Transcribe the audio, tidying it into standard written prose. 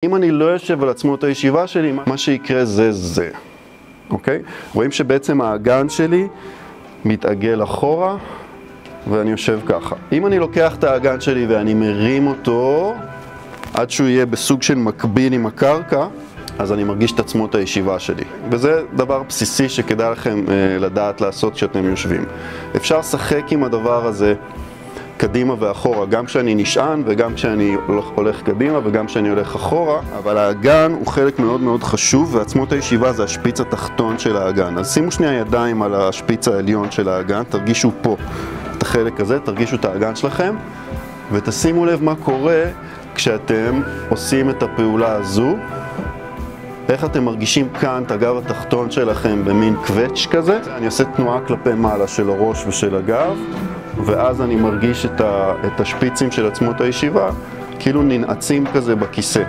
אם אני לא יושב על עצמות הישיבה שלי, מה שיקרה זה. אוקיי? רואים שבעצם האגן שלי מתעגל אחורה, ואני יושב ככה. אם אני לוקח את האגן שלי ואני מרים אותו, עד שהוא יהיה בסוג של מקביל עם הקרקע, אז אני מרגיש את עצמות הישיבה שלי. וזה דבר בסיסי שכדאי לכם לדעת לעשות כשאתם יושבים. אפשר לשחק עם הדבר הזה קדימה ואחורה, גם כשאני נשען וגם כשאני הולך קדימה וגם כשאני הולך אחורה, אבל האגן הוא חלק מאוד מאוד חשוב, ועצמות הישיבה זה השפיץ התחתון של האגן. אז שימו שני הידיים על השפיץ העליון של האגן, תרגישו פה את החלק הזה, תרגישו את האגן שלכם, ותשימו לב מה קורה כשאתם עושים את הפעולה הזו. איך אתם מרגישים כאן את הגב התחתון שלכם במין קווץ' כזה. אני עושה תנועה כלפי מעלה של הראש ושל הגב, ואז אני מרגיש את השפיצים של עצמות הישיבה כאילו ננעצים כזה בכיסא.